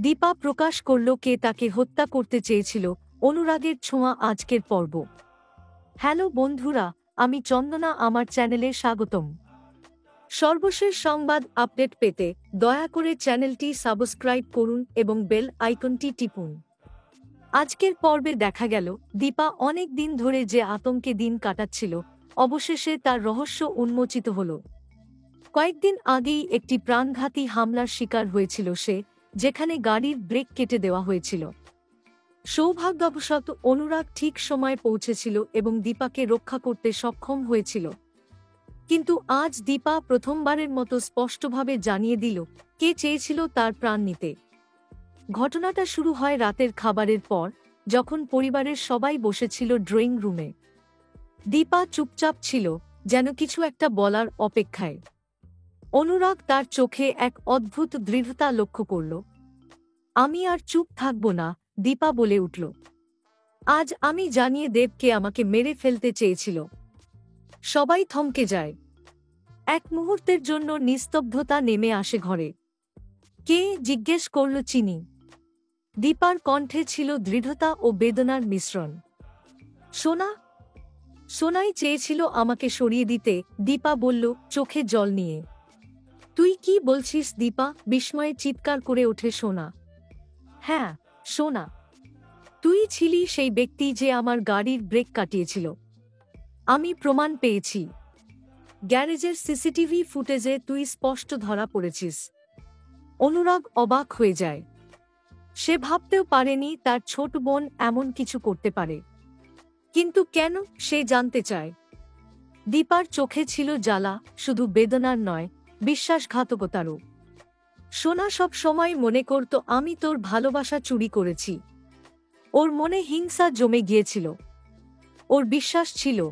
দীপা প্রকাশ করল কে তাকে হত্যা করতে চেয়েছিল। অনুরাগের ছোঁয়া আজকের পর্ব। হ্যালো বন্ধুরা, আমি চন্দনা, আমার চ্যানেলে স্বাগতম। সর্বশেষ সংবাদ আপডেট পেতে দয়া করে চ্যানেলটি সাবস্ক্রাইব করুন এবং বেল আইকনটি টিপুন। আজকের পর্বে দেখা গেল দীপা অনেক দিন ধরে যে আতঙ্কে দিন কাটাচ্ছিল, অবশেষে তার রহস্য উন্মোচিত হল। কয়েকদিন আগেই একটি প্রাণঘাতী হামলার শিকার হয়েছিল সে, যেখানে গাড়ির ব্রেক কেটে দেওয়া হয়েছিল। সৌভাগ্যবশত অনুরাগ ঠিক সময়ে পৌঁছেছিল এবং দীপাকে রক্ষা করতে সক্ষম হয়েছিল। কিন্তু আজ দীপা প্রথমবারের মতো স্পষ্টভাবে জানিয়ে দিল কে চেয়েছিল তার প্রাণ নিতে। ঘটনাটা শুরু হয় রাতের খাবারের পর, যখন পরিবারের সবাই বসেছিল ড্রয়িং রুমে। দীপা চুপচাপ ছিল, যেন কিছু একটা বলার অপেক্ষায়। অনুরাগ তার চোখে এক অদ্ভুত দৃঢ়তা লক্ষ্য করল। আমি আর চুপ থাকব না, দীপা বলে উঠল। আজ আমি জানিয়ে দেব কে আমাকে মেরে ফেলতে চেয়েছিল। সবাই থমকে যায়। এক মুহূর্তের জন্য নিস্তব্ধতা নেমে আসে ঘরে। কে জিজ্ঞেস করল চিনি। দীপার কণ্ঠে ছিল দৃঢ়তা ও বেদনার মিশ্রণ। সোনা। সোনাই চেয়েছিল আমাকে সরিয়ে দিতে, দীপা বলল, চোখে জল নিয়ে। তুই কি বলছিস দীপা? বিস্ময়ে চিৎকার করে ওঠে সোনা। হ্যাঁ, সোনা। তুই ছিলি সেই ব্যক্তি যে আমার গাড়ির ব্রেক কাটিয়েছিল। আমি প্রমাণ পেয়েছি। গ্যারেজের সিসিটিভি ফুটেজে তুই স্পষ্ট ধরা পড়েছিস। অনুরাগ অবাক হয়ে যায়। সে ভাবতেও পারেনি তার ছোট বোন এমন কিছু করতে পারে। কিন্তু কেন, সে জানতে চায়। দীপার চোখে ছিল জ্বালা, শুধু বেদনার নয়, বিশ্বাসঘাতকতারও। সোনা সব সময় মনে করত আমি তোর ভালোবাসা চুরি করেছি। ওর মনে হিংসা জমে গিয়েছিল। ওর বিশ্বাস ছিল